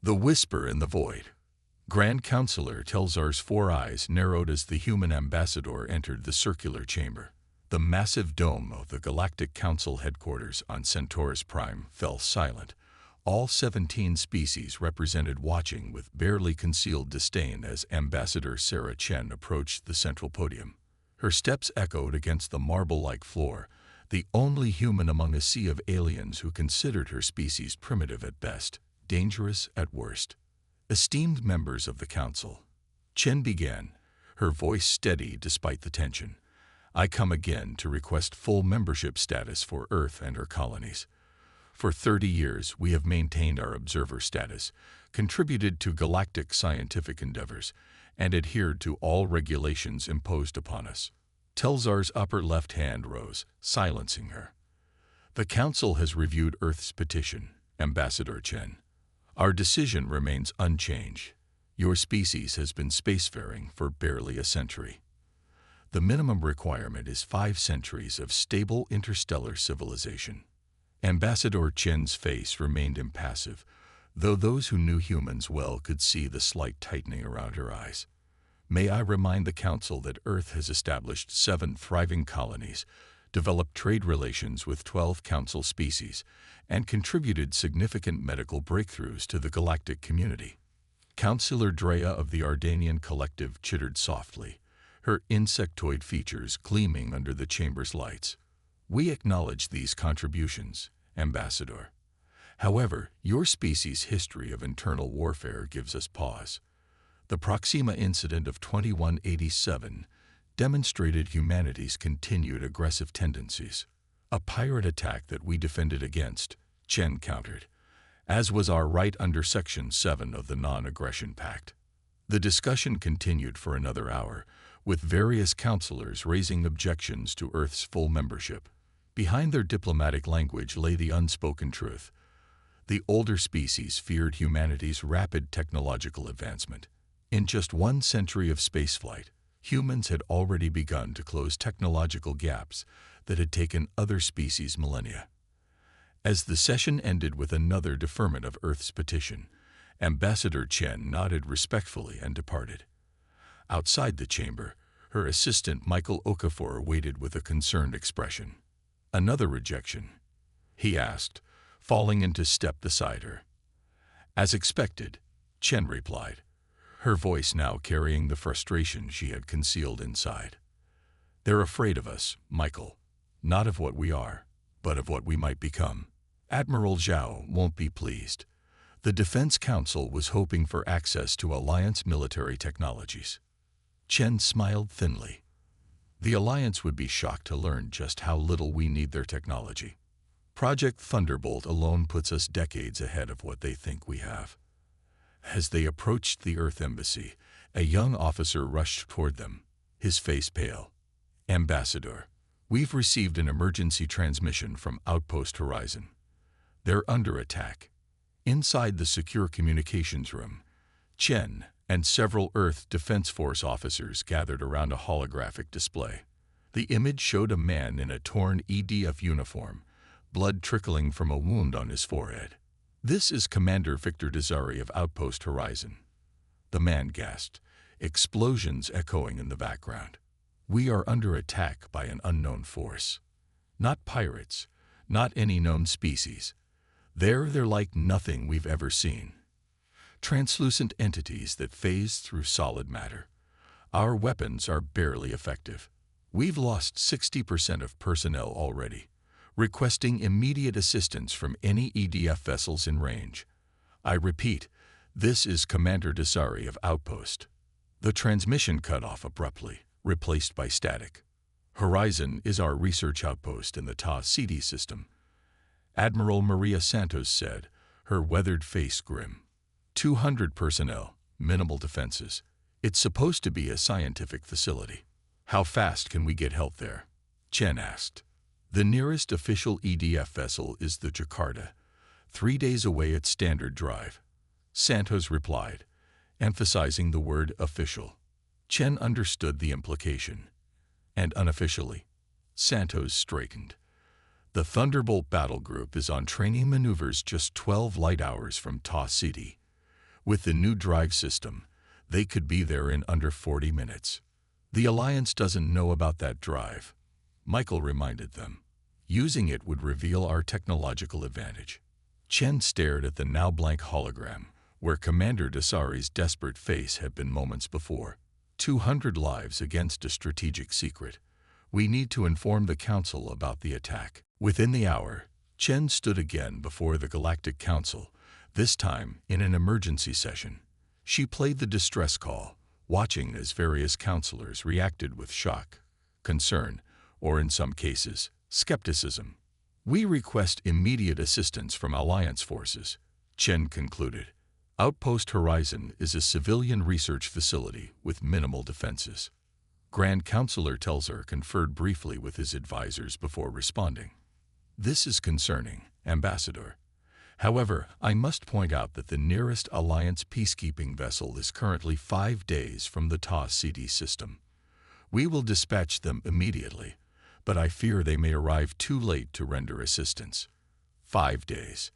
The whisper in the void. Grand Counselor Telzar's 4 eyes narrowed as the human ambassador entered the circular chamber. The massive dome of the Galactic Council headquarters on Centaurus Prime fell silent. All 17 species represented watching with barely concealed disdain as Ambassador Sarah Chen approached the central podium. Her steps echoed against the marble-like floor, the only human among a sea of aliens who considered her species primitive at best, dangerous at worst. Esteemed members of the Council, Chen began, her voice steady despite the tension. I come again to request full membership status for Earth and her colonies. For 30 years, we have maintained our observer status, contributed to galactic scientific endeavors, and adhered to all regulations imposed upon us. Telzar's upper left hand rose, silencing her. The Council has reviewed Earth's petition, Ambassador Chen. Our decision remains unchanged. Your species has been spacefaring for barely a century. The minimum requirement is 5 centuries of stable interstellar civilization. Ambassador Chen's face remained impassive, though those who knew humans well could see the slight tightening around her eyes. May I remind the Council that Earth has established 7 thriving colonies, developed trade relations with 12 Council species, and contributed significant medical breakthroughs to the galactic community. Councillor Drea of the Ardanian Collective chittered softly, her insectoid features gleaming under the chamber's lights. We acknowledge these contributions, Ambassador. However, your species' history of internal warfare gives us pause. The Proxima incident of 2187 demonstrated humanity's continued aggressive tendencies. A pirate attack that we defended against, Chen countered, as was our right under Section 7 of the Non-Aggression Pact. The discussion continued for another hour, with various counselors raising objections to Earth's full membership. Behind their diplomatic language lay the unspoken truth. The older species feared humanity's rapid technological advancement. In just 1 century of spaceflight, humans had already begun to close technological gaps that had taken other species millennia. As the session ended with another deferment of Earth's petition, Ambassador Chen nodded respectfully and departed. Outside the chamber, her assistant Michael Okafor waited with a concerned expression. Another rejection? He asked, falling into step beside her. As expected, Chen replied, her voice now carrying the frustration she had concealed inside. They're afraid of us, Michael. Not of what we are, but of what we might become. Admiral Zhao won't be pleased. The Defense Council was hoping for access to Alliance military technologies. Chen smiled thinly. The Alliance would be shocked to learn just how little we need their technology. Project Thunderbolt alone puts us decades ahead of what they think we have. As they approached the Earth Embassy, a young officer rushed toward them, his face pale. Ambassador, we've received an emergency transmission from Outpost Horizon. They're under attack. Inside the secure communications room, Chen and several Earth Defense Force officers gathered around a holographic display. The image showed a man in a torn EDF uniform, blood trickling from a wound on his forehead. This is Commander Victor Desari of Outpost Horizon. The man gasped, explosions echoing in the background. We are under attack by an unknown force. Not pirates, not any known species. They're like nothing we've ever seen. Translucent entities that phase through solid matter. Our weapons are barely effective. We've lost 60% of personnel already, requesting immediate assistance from any EDF vessels in range. I repeat, this is Commander Desari of Outpost. The transmission cut off abruptly, replaced by static. Horizon is our research outpost in the Ta-CD system. Admiral Maria Santos said, her weathered face grim. 200 personnel, minimal defenses. It's supposed to be a scientific facility. How fast can we get help there? Chen asked. The nearest official EDF vessel is the Jakarta, 3 days away at Standard Drive. Santos replied, emphasizing the word official. Chen understood the implication. And unofficially, Santos straightened. The Thunderbolt battle group is on training maneuvers just 12 light hours from Ta City. With the new drive system, they could be there in under 40 minutes. The Alliance doesn't know about that drive, Michael reminded them. Using it would reveal our technological advantage. Chen stared at the now blank hologram, where Commander Dasari's desperate face had been moments before. 200 lives against a strategic secret. We need to inform the Council about the attack. Within the hour, Chen stood again before the Galactic Council, this time in an emergency session. She played the distress call, watching as various counselors reacted with shock, concern, or in some cases, skepticism. We request immediate assistance from Alliance forces, Chen concluded. Outpost Horizon is a civilian research facility with minimal defenses. Grand Counselor Telzar conferred briefly with his advisors before responding. This is concerning, Ambassador. However, I must point out that the nearest Alliance peacekeeping vessel is currently 5 days from the TAS CD system. We will dispatch them immediately, but I fear they may arrive too late to render assistance. 5 days.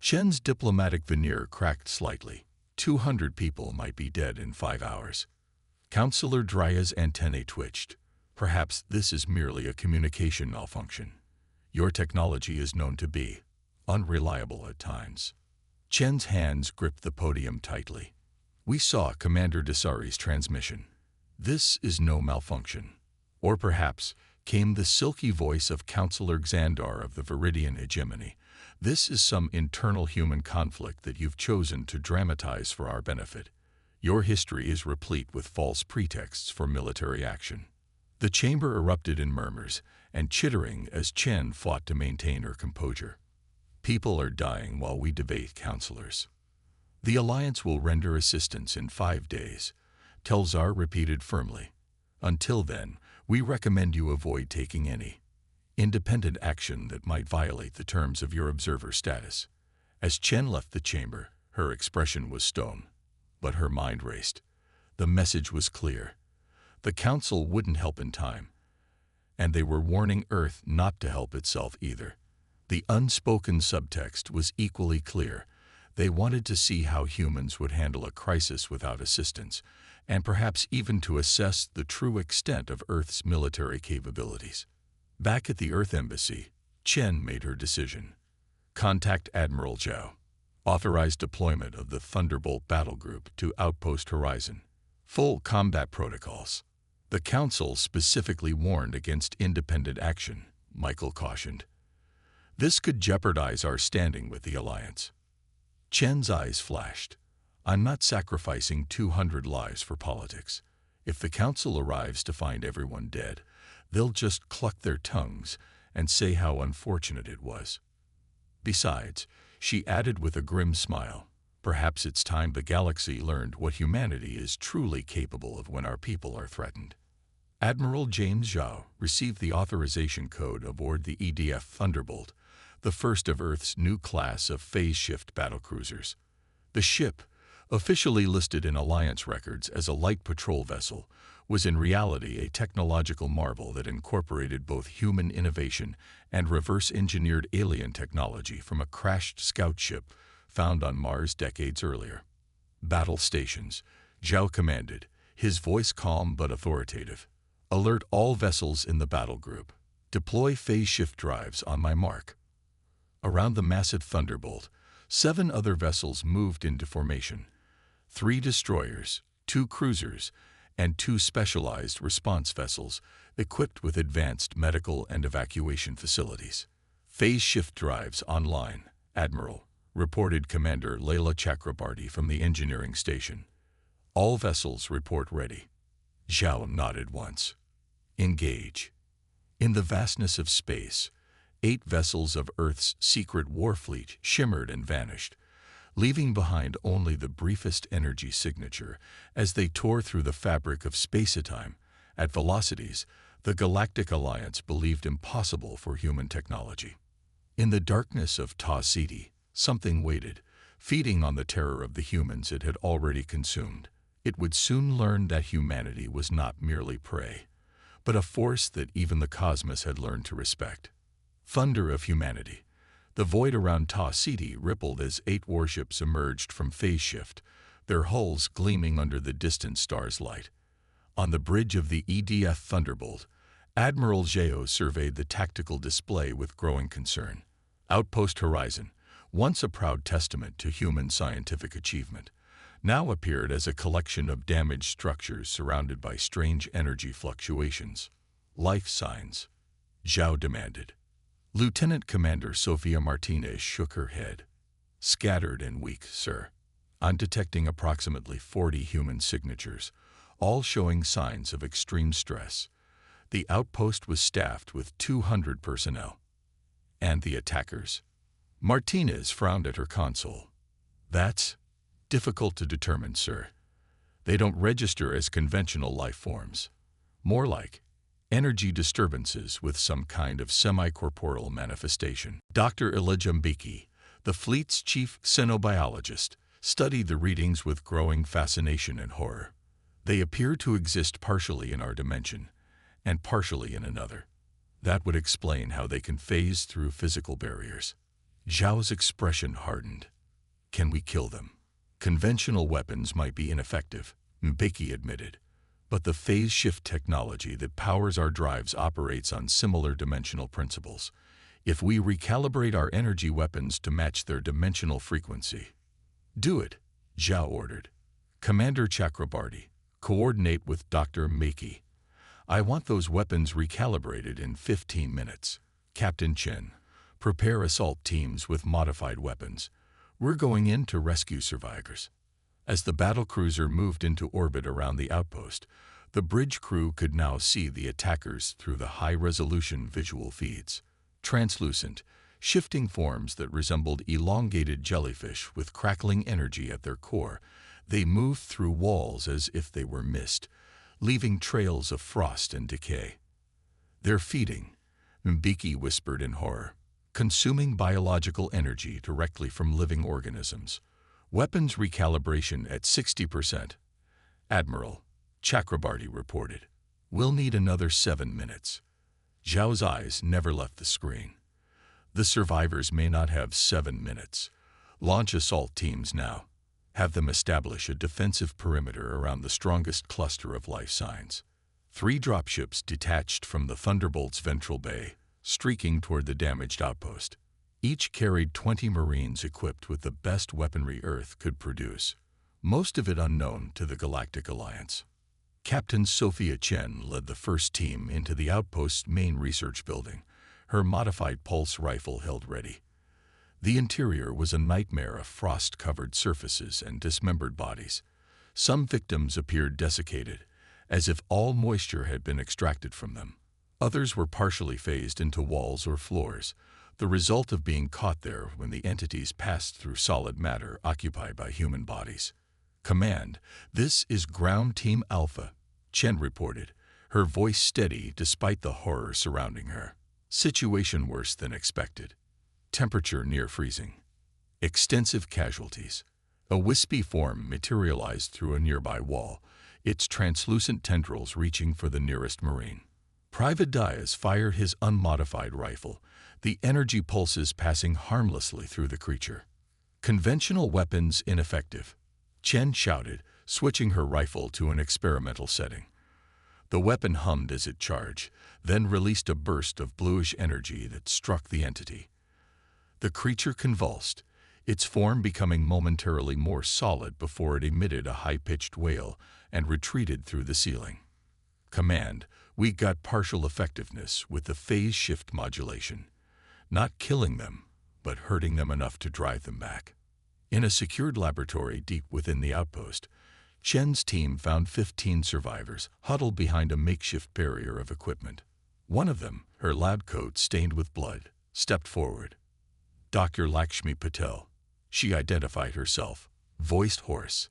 Chen's diplomatic veneer cracked slightly. 200 people might be dead in 5 hours. Counselor Drya's antennae twitched. Perhaps this is merely a communication malfunction. Your technology is known to be unreliable at times. Chen's hands gripped the podium tightly. We saw Commander Dasari's transmission. This is no malfunction. Or perhaps, came the silky voice of Counselor Xandar of the Viridian hegemony. This is some internal human conflict that you've chosen to dramatize for our benefit. Your history is replete with false pretexts for military action. The chamber erupted in murmurs and chittering as Chen fought to maintain her composure. People are dying while we debate, counselors. The Alliance will render assistance in 5 days, Telzar repeated firmly. Until then, we recommend you avoid taking any independent action that might violate the terms of your observer status. As Chen left the chamber, her expression was stone, but her mind raced. The message was clear. The Council wouldn't help in time, and they were warning Earth not to help itself either. The unspoken subtext was equally clear. They wanted to see how humans would handle a crisis without assistance, and perhaps even to assess the true extent of Earth's military capabilities. Back at the Earth Embassy, Chen made her decision. Contact Admiral Zhao. Authorize deployment of the Thunderbolt battle group to Outpost Horizon. Full combat protocols. The Council specifically warned against independent action, Michael cautioned. This could jeopardize our standing with the Alliance. Chen's eyes flashed. I'm not sacrificing 200 lives for politics. If the Council arrives to find everyone dead, they'll just cluck their tongues and say how unfortunate it was. Besides, she added with a grim smile, perhaps it's time the galaxy learned what humanity is truly capable of when our people are threatened. Admiral James Zhao received the authorization code aboard the EDF Thunderbolt, the first of Earth's new class of phase-shift battlecruisers. The ship, officially listed in Alliance records as a light patrol vessel, was in reality a technological marvel that incorporated both human innovation and reverse-engineered alien technology from a crashed scout ship found on Mars decades earlier. Battle stations, Zhao commanded, his voice calm but authoritative. Alert all vessels in the battle group. Deploy phase-shift drives on my mark. Around the massive Thunderbolt, 7 other vessels moved into formation. 3 destroyers, 2 cruisers, and 2 specialized response vessels equipped with advanced medical and evacuation facilities. Phase shift drives online, Admiral, reported Commander Leila Chakrabarty from the engineering station. All vessels report ready. Zhao nodded once. Engage. In the vastness of space, 8 vessels of Earth's secret war fleet shimmered and vanished, leaving behind only the briefest energy signature as they tore through the fabric of space-time at velocities the Galactic Alliance believed impossible for human technology. In the darkness of Ta City, something waited, feeding on the terror of the humans it had already consumed. It would soon learn that humanity was not merely prey, but a force that even the cosmos had learned to respect. Thunder of humanity. The void around Ta City rippled as 8 warships emerged from phase shift, their hulls gleaming under the distant star's light. On the bridge of the EDF Thunderbolt, Admiral Zhao surveyed the tactical display with growing concern. Outpost Horizon, once a proud testament to human scientific achievement, now appeared as a collection of damaged structures surrounded by strange energy fluctuations. Life signs, Zhao demanded. Lieutenant Commander Sofia Martinez shook her head. Scattered and weak, sir. I'm detecting approximately 40 human signatures, all showing signs of extreme stress. The outpost was staffed with 200 personnel. And the attackers? Martinez frowned at her console. That's difficult to determine, sir. They don't register as conventional life forms. More like energy disturbances with some kind of semi-corporeal manifestation. Dr. Elijah Mbeki, the fleet's chief xenobiologist, studied the readings with growing fascination and horror. They appear to exist partially in our dimension, and partially in another. That would explain how they can phase through physical barriers. Zhao's expression hardened. Can we kill them? Conventional weapons might be ineffective, Mbeki admitted, but the phase shift technology that powers our drives operates on similar dimensional principles. If we recalibrate our energy weapons to match their dimensional frequency. Do it, Zhao ordered. Commander Chakrabarti, coordinate with Dr. Mbeki. I want those weapons recalibrated in 15 minutes. Captain Chen, prepare assault teams with modified weapons. We're going in to rescue survivors. As the battlecruiser moved into orbit around the outpost, the bridge crew could now see the attackers through the high-resolution visual feeds. Translucent, shifting forms that resembled elongated jellyfish with crackling energy at their core, they moved through walls as if they were mist, leaving trails of frost and decay. They're feeding, Mbeki whispered in horror, consuming biological energy directly from living organisms. Weapons recalibration at 60%. Admiral, Chakrabarti reported. We'll need another 7 minutes. Zhao's eyes never left the screen. The survivors may not have 7 minutes. Launch assault teams now. Have them establish a defensive perimeter around the strongest cluster of life signs. 3 dropships detached from the Thunderbolt's ventral bay, streaking toward the damaged outpost. Each carried 20 Marines equipped with the best weaponry Earth could produce, most of it unknown to the Galactic Alliance. Captain Sophia Chen led the first team into the outpost's main research building, her modified pulse rifle held ready. The interior was a nightmare of frost-covered surfaces and dismembered bodies. Some victims appeared desiccated, as if all moisture had been extracted from them. Others were partially phased into walls or floors, the result of being caught there when the entities passed through solid matter occupied by human bodies. Command, this is Ground Team Alpha, Chen reported, her voice steady despite the horror surrounding her. Situation worse than expected. Temperature near freezing. Extensive casualties. A wispy form materialized through a nearby wall, its translucent tendrils reaching for the nearest Marine. Private Diaz fired his unmodified rifle, the energy pulses passing harmlessly through the creature. Conventional weapons ineffective, Chen shouted, switching her rifle to an experimental setting. The weapon hummed as it charged, then released a burst of bluish energy that struck the entity. The creature convulsed, its form becoming momentarily more solid before it emitted a high-pitched wail and retreated through the ceiling. Command, we got partial effectiveness with the phase shift modulation. Not killing them, but hurting them enough to drive them back. In a secured laboratory deep within the outpost, Chen's team found 15 survivors huddled behind a makeshift barrier of equipment. One of them, her lab coat stained with blood, stepped forward. Dr. Lakshmi Patel, she identified herself, voiced hoarse.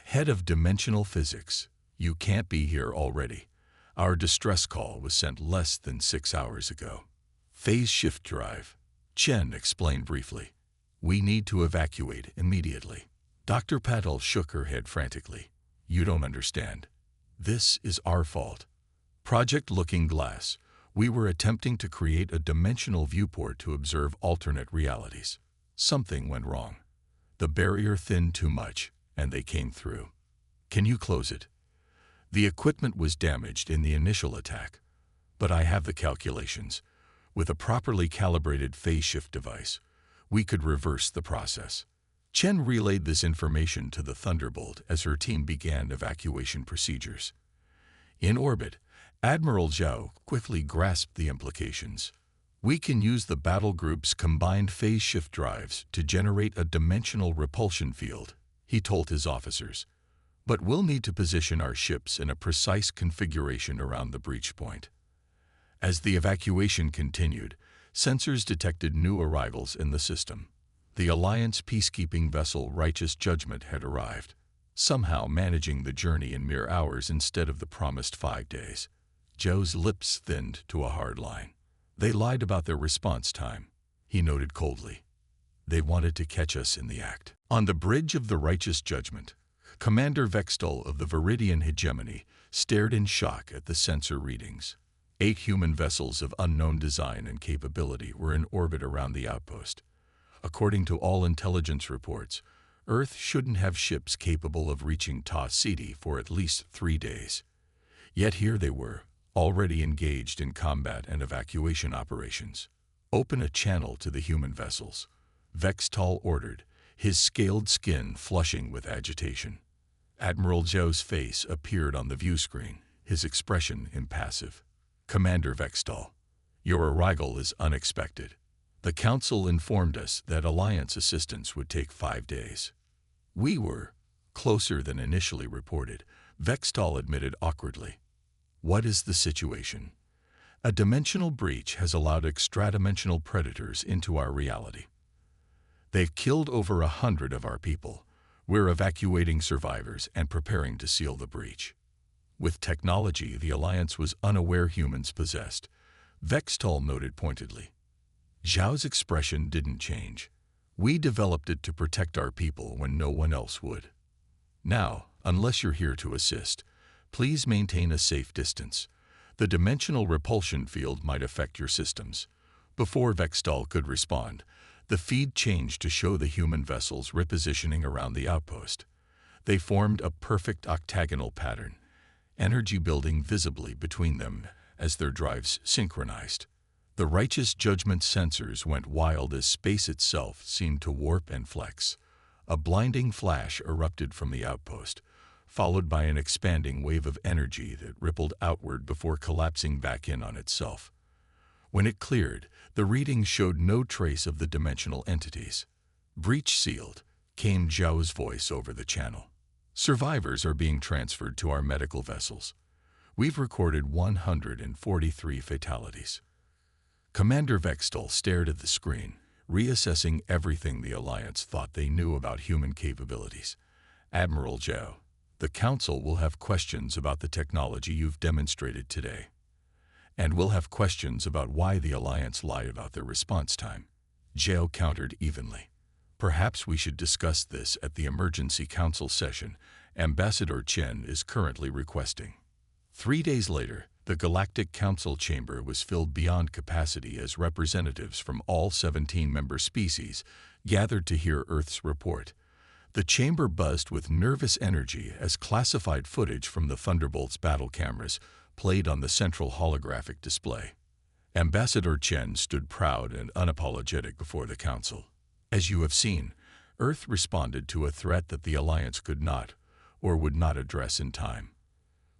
Head of Dimensional Physics, you can't be here already. Our distress call was sent less than 6 hours ago. Phase shift drive, Chen explained briefly. We need to evacuate immediately. Dr. Patel shook her head frantically. You don't understand. This is our fault. Project Looking Glass. We were attempting to create a dimensional viewport to observe alternate realities. Something went wrong. The barrier thinned too much, And they came through. Can you close it? The equipment was damaged in the initial attack, but I have the calculations. With a properly calibrated phase shift device, we could reverse the process. Chen relayed this information to the Thunderbolt as her team began evacuation procedures. In orbit, Admiral Zhao quickly grasped the implications. We can use the battle group's combined phase shift drives to generate a dimensional repulsion field, he told his officers. But we'll need to position our ships in a precise configuration around the breach point. As the evacuation continued, sensors detected new arrivals in the system. The Alliance peacekeeping vessel Righteous Judgment had arrived, somehow managing the journey in mere hours instead of the promised 5 days. Zhou's lips thinned to a hard line. They lied about their response time, he noted coldly. They wanted to catch us in the act. On the bridge of the Righteous Judgment, Commander Vextal of the Viridian Hegemony stared in shock at the sensor readings. 8 human vessels of unknown design and capability were in orbit around the outpost. According to all intelligence reports, Earth shouldn't have ships capable of reaching Ta City for at least 3 days. Yet here they were, already engaged in combat and evacuation operations. Open a channel to the human vessels, Vextal ordered, his scaled skin flushing with agitation. Admiral Zhou's face appeared on the view screen, his expression impassive. Commander Vextal, your arrival is unexpected. The Council informed us that Alliance assistance would take 5 days. We were closer than initially reported, Vextal admitted awkwardly. What is the situation? A dimensional breach has allowed extra-dimensional predators into our reality. They've killed over 100 of our people. We're evacuating survivors and preparing to seal the breach. With technology the Alliance was unaware humans possessed, Vextal noted pointedly. Zhao's expression didn't change. We developed it to protect our people when no one else would. Now, unless you're here to assist, please maintain a safe distance. The dimensional repulsion field might affect your systems. Before Vextal could respond, the feed changed to show the human vessels repositioning around the outpost. They formed a perfect octagonal pattern, energy building visibly between them as their drives synchronized. The Righteous Judgment sensors went wild as space itself seemed to warp and flex. A blinding flash erupted from the outpost, followed by an expanding wave of energy that rippled outward before collapsing back in on itself. When it cleared, the readings showed no trace of the dimensional entities. Breach sealed, came Zhao's voice over the channel. Survivors are being transferred to our medical vessels. We've recorded 143 fatalities. Commander Vextal stared at the screen, reassessing everything the Alliance thought they knew about human capabilities. Admiral Zhao, the Council will have questions about the technology you've demonstrated today. And we'll have questions about why the Alliance lied about their response time. Zhao countered evenly. Perhaps we should discuss this at the Emergency Council session Ambassador Chen is currently requesting. 3 days later, the Galactic Council chamber was filled beyond capacity as representatives from all 17 member species gathered to hear Earth's report. The chamber buzzed with nervous energy as classified footage from the Thunderbolt's battle cameras played on the central holographic display. Ambassador Chen stood proud and unapologetic before the Council. As you have seen, Earth responded to a threat that the Alliance could not, or would not address in time.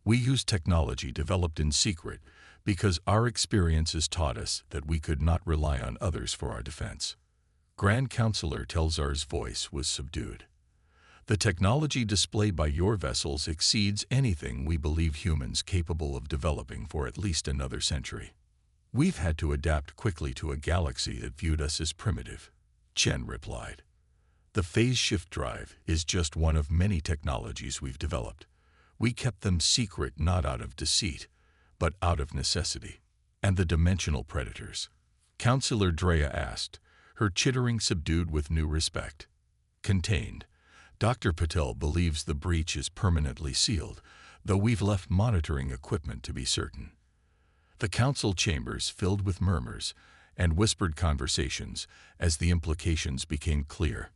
We used technology developed in secret because our experiences taught us that we could not rely on others for our defense. Grand Counselor Telzar's voice was subdued. The technology displayed by your vessels exceeds anything we believe humans capable of developing for at least another century. We've had to adapt quickly to a galaxy that viewed us as primitive, Chen replied. The phase shift drive is just one of many technologies we've developed. We kept them secret not out of deceit, but out of necessity. And the dimensional predators? Counselor Drea asked, her chittering subdued with new respect. Contained. Dr. Patel believes the breach is permanently sealed, though we've left monitoring equipment to be certain. The council chambers filled with murmurs and whispered conversations as the implications became clear.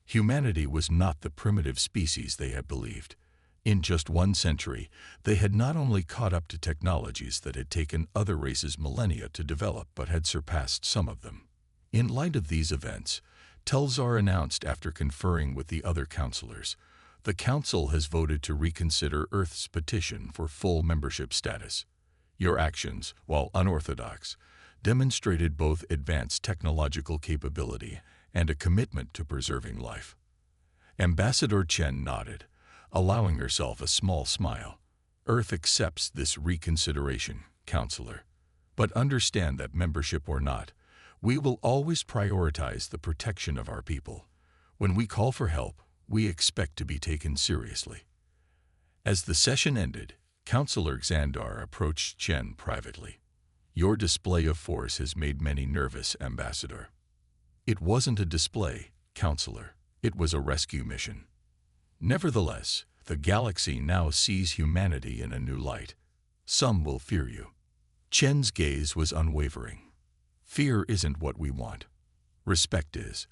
Humanity was not the primitive species they had believed. In just 1 century, they had not only caught up to technologies that had taken other races millennia to develop but had surpassed some of them. In light of these events, Telzar announced after conferring with the other counselors, the Council has voted to reconsider Earth's petition for full membership status. Your actions, while unorthodox, demonstrated both advanced technological capability and a commitment to preserving life. Ambassador Chen nodded, allowing herself a small smile. Earth accepts this reconsideration, Counselor. But understand that membership or not, we will always prioritize the protection of our people. When we call for help, we expect to be taken seriously. As the session ended, Counselor Xandar approached Chen privately. Your display of force has made many nervous, Ambassador. It wasn't a display, Counselor. It was a rescue mission. Nevertheless, the galaxy now sees humanity in a new light. Some will fear you. Chen's gaze was unwavering. Fear isn't what we want. Respect is.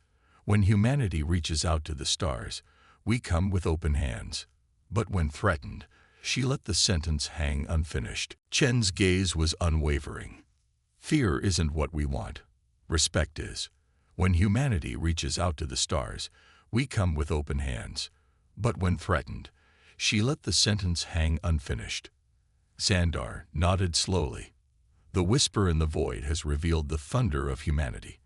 When humanity reaches out to the stars, we come with open hands. But when threatened, she let the sentence hang unfinished. Chen's gaze was unwavering. Fear isn't what we want. Respect is. When humanity reaches out to the stars, we come with open hands. But when threatened, she let the sentence hang unfinished. Xandar nodded slowly. The whisper in the void has revealed the thunder of humanity.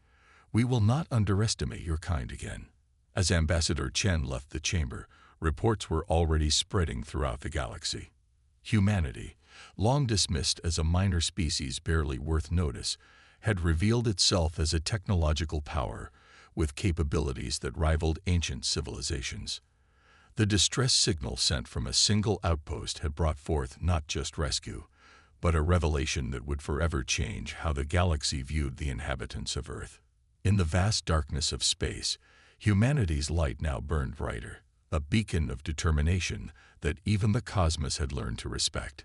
We will not underestimate your kind again. As Ambassador Chen left the chamber, reports were already spreading throughout the galaxy. Humanity, long dismissed as a minor species barely worth notice, had revealed itself as a technological power with capabilities that rivaled ancient civilizations. The distress signal sent from a single outpost had brought forth not just rescue, but a revelation that would forever change how the galaxy viewed the inhabitants of Earth. In the vast darkness of space, humanity's light now burned brighter, a beacon of determination that even the cosmos had learned to respect.